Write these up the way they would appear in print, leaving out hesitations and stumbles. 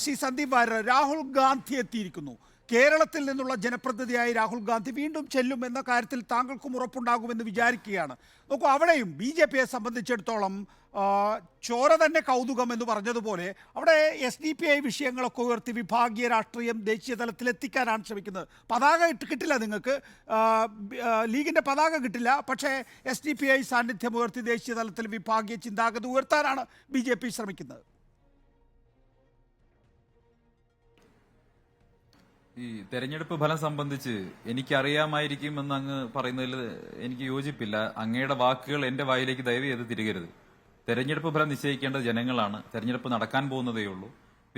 ശ്രീ സന്ദീപ് വാര്യർ, രാഹുൽ ഗാന്ധി എത്തിയിരിക്കുന്നു. കേരളത്തിൽ നിന്നുള്ള ജനപ്രതിനിധിയായി രാഹുൽ ഗാന്ധി വീണ്ടും ചെല്ലും എന്ന കാര്യത്തിൽ താങ്കൾക്കും ഉറപ്പുണ്ടാകുമെന്ന് വിചാരിക്കുകയാണ്. നോക്കൂ, അവിടെയും ബി ജെ പിയെ സംബന്ധിച്ചിടത്തോളം ചോര തന്നെ കൗതുകം എന്ന് പറഞ്ഞതുപോലെ അവിടെ SDPI വിഷയങ്ങളൊക്കെ ഉയർത്തി വിഭാഗീയ രാഷ്ട്രീയം ദേശീയ തലത്തിൽ എത്തിക്കാനാണ് ശ്രമിക്കുന്നത്. പതാക കിട്ടില്ല, നിങ്ങൾക്ക് ലീഗിൻ്റെ പതാക കിട്ടില്ല, പക്ഷേ SDPI സാന്നിധ്യം ഉയർത്തി ദേശീയ തലത്തിൽ വിഭാഗീയ ചിന്താഗതി ഉയർത്താനാണ് BJP ശ്രമിക്കുന്നത്. ഈ തെരഞ്ഞെടുപ്പ് ഫലം സംബന്ധിച്ച് എനിക്കറിയാമായിരിക്കുമെന്ന് അങ്ങ് പറയുന്നതിൽ എനിക്ക് യോജിപ്പില്ല. അങ്ങയുടെ വാക്കുകൾ എന്റെ വായിലേക്ക് ദയവ് ചെയ്ത് തിരികരുത്. തെരഞ്ഞെടുപ്പ് ഫലം നിശ്ചയിക്കേണ്ടത് ജനങ്ങളാണ്. തെരഞ്ഞെടുപ്പ് നടക്കാൻ പോകുന്നതേയുള്ളൂ.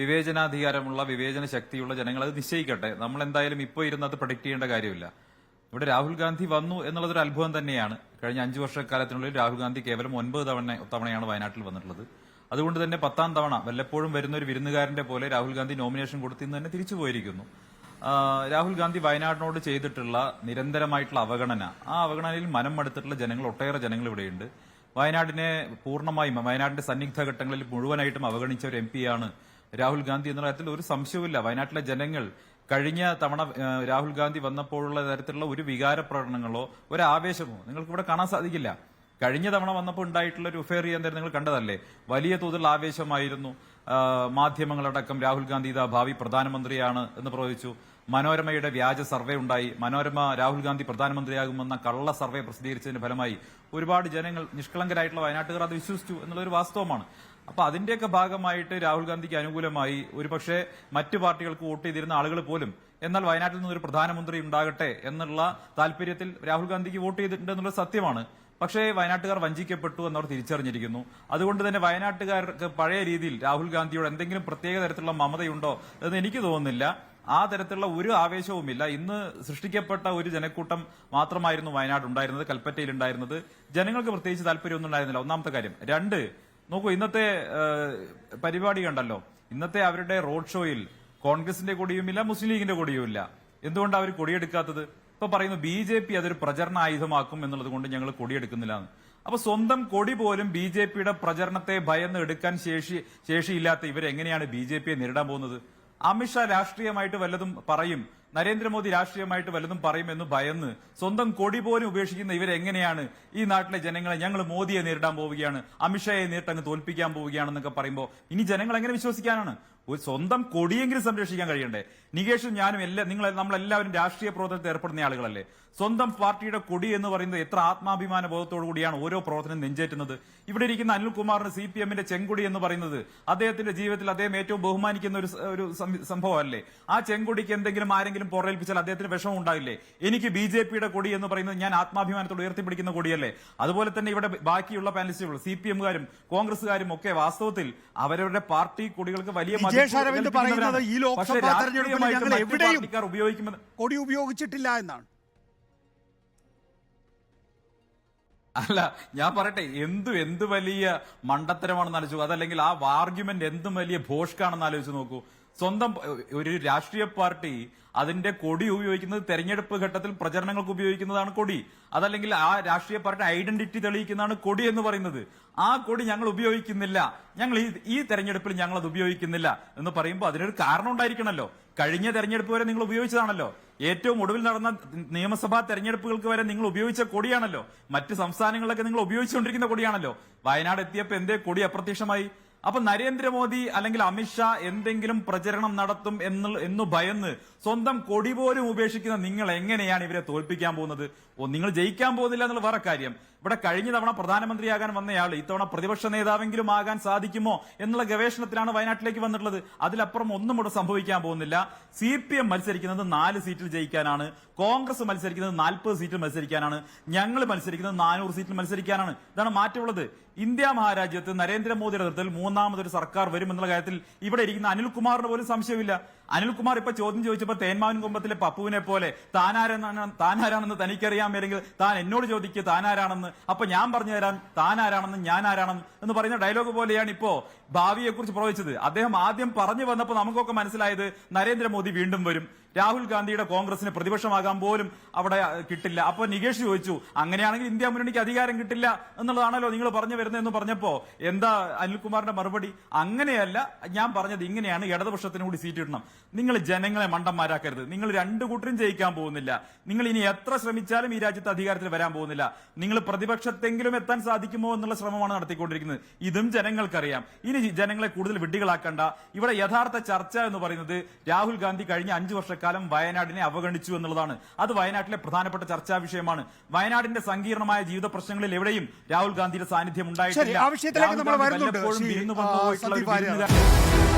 വിവേചനാധികാരമുള്ള വിവേചന ശക്തിയുള്ള ജനങ്ങൾ അത് നിശ്ചയിക്കട്ടെ. നമ്മൾ എന്തായാലും ഇപ്പോൾ ഇരുന്ന് അത് പ്രഡിക്ട് ചെയ്യേണ്ട കാര്യമില്ല. ഇവിടെ രാഹുൽ ഗാന്ധി വന്നു എന്നുള്ളതൊരു അത്ഭുതം തന്നെയാണ്. കഴിഞ്ഞ 5 വർഷക്കാലത്തിനുള്ളിൽ രാഹുൽ ഗാന്ധി കേവലം 9 തവണയാണ് വയനാട്ടിൽ വന്നിട്ടുള്ളത്. അതുകൊണ്ട് തന്നെ 10ാം തവണ വല്ലപ്പോഴും വരുന്ന ഒരു വിരുന്നുകാരന്റെ പോലെ രാഹുൽ ഗാന്ധി നോമിനേഷൻ കൊടുത്ത് ഇന്ന് തന്നെ തിരിച്ചു പോയിരിക്കുന്നു. രാഹുൽ ഗാന്ധി വയനാടിനോട് ചെയ്തിട്ടുള്ള നിരന്തരമായിട്ടുള്ള അവഗണന, ആ അവഗണനയിൽ മനം മടുത്തിട്ടുള്ള ജനങ്ങൾ, ഒട്ടേറെ ജനങ്ങൾ ഇവിടെയുണ്ട്. വയനാടിനെ പൂർണ്ണമായും വയനാടിന്റെ സന്നിഗ്ധ ഘട്ടങ്ങളിൽ മുഴുവനായിട്ടും അവഗണിച്ച ഒരു MP ആണ് രാഹുൽ ഗാന്ധി എന്ന കാര്യത്തിൽ ഒരു സംശയവുമില്ല. വയനാട്ടിലെ ജനങ്ങൾ കഴിഞ്ഞ തവണ രാഹുൽ ഗാന്ധി വന്നപ്പോഴുള്ള തരത്തിലുള്ള ഒരു വികാര പ്രകടനങ്ങളോ ഒരു ആവേശമോ നിങ്ങൾക്ക് ഇവിടെ കാണാൻ സാധിക്കില്ല. കഴിഞ്ഞ തവണ വന്നപ്പോൾ ഉണ്ടായിട്ടുള്ള ഒരു ഉഫേറിയ എന്തായാലും നിങ്ങൾ കണ്ടതല്ലേ. വലിയ തോതിൽ ആവേശമായിരുന്നു. മാധ്യമങ്ങളടക്കം രാഹുൽ ഗാന്ധി ഇതാ ഭാവി പ്രധാനമന്ത്രിയാണ് എന്ന് പ്രവചിച്ചു. മനോരമയുടെ വ്യാജ സർവേ ഉണ്ടായി. മനോരമ രാഹുൽ ഗാന്ധി പ്രധാനമന്ത്രിയാകുമെന്ന കള്ള സർവേ പ്രസിദ്ധീകരിച്ചതിന്റെ ഫലമായി ഒരുപാട് ജനങ്ങൾ, നിഷ്കളങ്കരായിട്ടുള്ള വയനാട്ടുകാർ അത് വിശ്വസിച്ചു എന്നുള്ളൊരു വാസ്തവമാണ്. അപ്പൊ അതിന്റെയൊക്കെ ഭാഗമായിട്ട് രാഹുൽ ഗാന്ധിക്ക് അനുകൂലമായി ഒരുപക്ഷെ മറ്റു പാർട്ടികൾക്ക് വോട്ട് ചെയ്തിരുന്ന ആളുകൾ പോലും എന്നാൽ വയനാട്ടിൽ നിന്നൊരു പ്രധാനമന്ത്രി ഉണ്ടാകട്ടെ എന്നുള്ള താല്പര്യത്തിൽ രാഹുൽ ഗാന്ധിക്ക് വോട്ട് ചെയ്തിട്ടുണ്ട് എന്നുള്ളത് സത്യമാണ്. പക്ഷേ വയനാട്ടുകാർ വഞ്ചിക്കപ്പെട്ടു എന്നവർ തിരിച്ചറിഞ്ഞിരിക്കുന്നു. അതുകൊണ്ട് തന്നെ വയനാട്ടുകാർക്ക് പഴയ രീതിയിൽ രാഹുൽ ഗാന്ധിയോട് എന്തെങ്കിലും പ്രത്യേക തരത്തിലുള്ള മമതയുണ്ടോ എന്ന് എനിക്ക് തോന്നുന്നില്ല. ആ തരത്തിലുള്ള ഒരു ആവേശവുമില്ല. ഇന്ന് സൃഷ്ടിക്കപ്പെട്ട ഒരു ജനക്കൂട്ടം മാത്രമായിരുന്നു വയനാട് ഉണ്ടായിരുന്നത്, കൽപ്പറ്റയിൽ ഉണ്ടായിരുന്നത്. ജനങ്ങൾക്ക് പ്രത്യേകിച്ച് താല്പര്യമൊന്നും ഉണ്ടായിരുന്നില്ല. ഒന്നാമത്തെ കാര്യം. 2, നോക്കൂ, ഇന്നത്തെ പരിപാടി കണ്ടല്ലോ. ഇന്നത്തെ അവരുടെ റോഡ് ഷോയിൽ കോൺഗ്രസിന്റെ കൊടിയുമില്ല, മുസ്ലിം ലീഗിന്റെ കൊടിയുമില്ല. എന്തുകൊണ്ടാണ് അവർ കൊടിയെടുക്കാത്തത്? ഇപ്പൊ പറയുന്നു BJP അതൊരു പ്രചരണ ആയുധമാക്കും എന്നുള്ളത് കൊണ്ട് ഞങ്ങൾ കൊടിയെടുക്കുന്നില്ല. അപ്പൊ സ്വന്തം കൊടി പോലും BJPയുടെ പ്രചരണത്തെ ഭയന്ന് എടുക്കാൻ ശേഷിയില്ലാത്ത ഇവരെങ്ങനെയാണ് BJPയെ നേരിടാൻ പോകുന്നത്? അമിത്ഷാ രാഷ്ട്രീയമായിട്ട് വല്ലതും പറയും, നരേന്ദ്രമോദി രാഷ്ട്രീയമായിട്ട് വല്ലതും പറയുമെന്ന് ഭയന്ന് സ്വന്തം കൊടി പോലും ഉപേക്ഷിക്കുന്ന ഇവരെങ്ങനെയാണ് ഈ നാട്ടിലെ ജനങ്ങളെ ഞങ്ങൾ മോദിയെ നേരിടാൻ പോവുകയാണ്, അമിത്ഷായെ നേരിട്ട് അങ്ങ് തോൽപ്പിക്കാൻ പോവുകയാണെന്നൊക്കെ പറയുമ്പോൾ ഇനി ജനങ്ങൾ എങ്ങനെ വിശ്വസിക്കാനാണ്? ഒരു സ്വന്തം കൊടിയെങ്കിലും സംരക്ഷിക്കാൻ കഴിയണ്ടേ? നികേഷും ഞാനും നമ്മളെല്ലാവരും രാഷ്ട്രീയ പ്രവർത്തനത്തിൽ ഏർപ്പെടുന്ന ആളുകളല്ലേ. സ്വന്തം പാർട്ടിയുടെ കൊടി എന്ന് പറയുന്നത് എത്ര ആത്മാഭിമാന ബോധത്തോടു കൂടിയാണ് ഓരോ പ്രവർത്തനം നെഞ്ചേറ്റുന്നത്. ഇവിടെ ഇരിക്കുന്ന അനിൽകുമാറിന് CPMന്റെ ചെങ്കൊടി എന്ന് പറയുന്നത് അദ്ദേഹത്തിന്റെ ജീവിതത്തിൽ അദ്ദേഹം ഏറ്റവും ബഹുമാനിക്കുന്ന ഒരു സംഭവമല്ലേ. ആ ചെങ്കൊടിക്ക് എന്തെങ്കിലും ആരെങ്കിലും പൊറേൽപ്പിച്ചാൽ അദ്ദേഹത്തിന് വിഷമം ഉണ്ടാവില്ലേ? എനിക്ക് BJPയുടെ കൊടി എന്ന് പറയുന്നത് ഞാൻ ആത്മാഭിമാനത്തോട് ഉയർത്തിപ്പിടിക്കുന്ന കൊടിയല്ലേ. അതുപോലെ തന്നെ ഇവിടെ ബാക്കിയുള്ള പാനലിസ്റ്റുകൾ, CPMകാരും കോൺഗ്രസുകാരും ഒക്കെ വാസ്തവത്തിൽ അവരവരുടെ പാർട്ടി കൊടികൾക്ക് വലിയ കൊടി ഉപയോഗിച്ചിട്ടില്ല എന്നാണ്. അല്ല, ഞാൻ പറയട്ടെ, എന്ത് വലിയ മണ്ടത്തരമാണെന്ന് ആലോചിച്ചു. അതല്ലെങ്കിൽ ആ ആർഗ്യുമെന്റ് എന്തും വലിയ ഭോഷ്കാണെന്ന് ആലോചിച്ച് നോക്കൂ. സ്വന്തം ഒരു രാഷ്ട്രീയ പാർട്ടി അതിന്റെ കൊടി ഉപയോഗിക്കുന്നത് തെരഞ്ഞെടുപ്പ് ഘട്ടത്തിൽ പ്രചരണങ്ങൾക്ക് ഉപയോഗിക്കുന്നതാണ് കൊടി. അതല്ലെങ്കിൽ ആ രാഷ്ട്രീയ പാർട്ടി ഐഡന്റിറ്റി തെളിയിക്കുന്നതാണ് കൊടി എന്ന് പറയുന്നത്. ആ കൊടി ഞങ്ങൾ ഉപയോഗിക്കുന്നില്ല, ഞങ്ങൾ ഈ തെരഞ്ഞെടുപ്പിൽ ഞങ്ങൾ അത് ഉപയോഗിക്കുന്നില്ല എന്ന് പറയുമ്പോൾ അതിനൊരു കാരണം ഉണ്ടായിരിക്കണമല്ലോ. കഴിഞ്ഞ തെരഞ്ഞെടുപ്പ് വരെ നിങ്ങൾ ഉപയോഗിച്ചതാണല്ലോ. ഏറ്റവും ഒടുവിൽ നടന്ന നിയമസഭാ തെരഞ്ഞെടുപ്പുകൾക്ക് വരെ നിങ്ങൾ ഉപയോഗിച്ച കൊടിയാണല്ലോ. മറ്റ് സംസ്ഥാനങ്ങളിലൊക്കെ നിങ്ങൾ ഉപയോഗിച്ചുകൊണ്ടിരിക്കുന്ന കൊടിയാണല്ലോ. വയനാട് എത്തിയപ്പോൾ എന്തേ കൊടി അപ്രത്യക്ഷമായി? അപ്പൊ നരേന്ദ്രമോദി അല്ലെങ്കിൽ അമിത്ഷാ എന്തെങ്കിലും പ്രചരണം നടത്തും എന്ന് ഭയന്ന് സ്വന്തം കൊടി പോലും ഉപേക്ഷിക്കുന്ന നിങ്ങൾ എങ്ങനെയാണ് ഇവരെ തോൽപ്പിക്കാൻ പോകുന്നത്? നിങ്ങൾ ജയിക്കാൻ പോകുന്നില്ല എന്നുള്ള വേറെ കാര്യം. ഇവിടെ കഴിഞ്ഞ തവണ പ്രധാനമന്ത്രിയാകാൻ വന്നയാൾ ഇത്തവണ പ്രതിപക്ഷ നേതാവെങ്കിലും ആകാൻ സാധിക്കുമോ എന്നുള്ള ഗവേഷണത്തിലാണ് വയനാട്ടിലേക്ക് വന്നിട്ടുള്ളത്. അതിലപ്പുറം ഒന്നും ഇവിടെ സംഭവിക്കാൻ പോകുന്നില്ല. CPM മത്സരിക്കുന്നത് 4 സീറ്റിൽ ജയിക്കാനാണ്, കോൺഗ്രസ് മത്സരിക്കുന്നത് 40 സീറ്റിൽ മത്സരിക്കാനാണ്, ഞങ്ങൾ മത്സരിക്കുന്നത് 400 സീറ്റിൽ മത്സരിക്കാനാണ്. ഇതാണ് മാറ്റമുള്ളത്. ഇന്ത്യ മഹാരാജ്യത്ത് നരേന്ദ്രമോദിയുടെ നേതൃത്വത്തിൽ 3ാമതൊരു സർക്കാർ വരുമെന്നുള്ള കാര്യത്തിൽ ഇവിടെ ഇരിക്കുന്ന അനിൽകുമാറിന് പോലും സംശയമില്ല. അനിൽകുമാർ ഇപ്പൊ ചോദ്യം ചോദിച്ചപ്പോൾ തേന്മാവിൻ കുമ്പത്തിലെ പപ്പുവിനെ പോലെ താനാരാണെന്ന് തനിക്കറിയാമെങ്കിൽ താൻ എന്നോട് ചോദിക്കുക താനാരാണെന്ന്, അപ്പൊ ഞാൻ പറഞ്ഞു തരാം താനാരാണെന്ന് ഞാൻ ആരാണെന്ന് എന്ന് പറയുന്ന ഡയലോഗ് പോലെയാണ് ഇപ്പോ ഭാവിയെക്കുറിച്ച് പ്രവചിച്ചത്. അദ്ദേഹം ആദ്യം പറഞ്ഞു വന്നപ്പോൾ നമുക്കൊക്കെ മനസ്സിലായത് നരേന്ദ്രമോദി വീണ്ടും വരും, രാഹുൽ ഗാന്ധിയുടെ കോൺഗ്രസിന് പ്രതിപക്ഷമാകാൻ പോലും അവിടെ കിട്ടില്ല. അപ്പൊ നികേഷ് ചോദിച്ചു, അങ്ങനെയാണെങ്കിൽ ഇന്ത്യ മുന്നണിക്ക് അധികാരം കിട്ടില്ല എന്നുള്ളതാണല്ലോ നിങ്ങൾ പറഞ്ഞു വരുന്നതെന്ന് പറഞ്ഞപ്പോ എന്താ അനിൽകുമാറിന്റെ മറുപടി? അങ്ങനെയല്ല, ഞാൻ പറഞ്ഞത് ഇങ്ങനെയാണ്, ഇടതുപക്ഷത്തിന് കൂടി സീറ്റ് കിട്ടണം. നിങ്ങൾ ജനങ്ങളെ മണ്ടന്മാരാക്കരുത്. നിങ്ങൾ രണ്ടു കൂട്ടരും ജയിക്കാൻ പോകുന്നില്ല. നിങ്ങൾ ഇനി എത്ര ശ്രമിച്ചാലും ഈ രാജ്യത്ത് അധികാരത്തിൽ വരാൻ പോകുന്നില്ല. നിങ്ങൾ പ്രതിപക്ഷത്തെങ്കിലും എത്താൻ സാധിക്കുമോ എന്നുള്ള ശ്രമമാണ് നടത്തിക്കൊണ്ടിരിക്കുന്നത്. ഇതും ജനങ്ങൾക്കറിയാം. ഇനി ജനങ്ങളെ കൂടുതൽ വിഡ്ഢികളാക്കണ്ട. ഇവിടെ യഥാർത്ഥ ചർച്ച എന്ന് പറയുന്നത് രാഹുൽ ഗാന്ധി കഴിഞ്ഞ 5 വർഷക്കാലം വയനാടിനെ അവഗണിച്ചു എന്നുള്ളതാണ്. അത് വയനാട്ടിലെ പ്രധാനപ്പെട്ട ചർച്ചാ വിഷയമാണ്. വയനാടിന്റെ സങ്കീർണമായ ജീവിത പ്രശ്നങ്ങളിൽ എവിടെയും രാഹുൽ ഗാന്ധിയുടെ സാന്നിധ്യം ഉണ്ടായിട്ടില്ല. ആ വിഷയത്തിലേക്ക് നമ്മൾ വരുന്നുണ്ട്. വല്ലപ്പോഴും വിരുന്നു കൊണ്ടുപോയിട്ടുള്ള ഒരു വിരുന്നുകാരൻ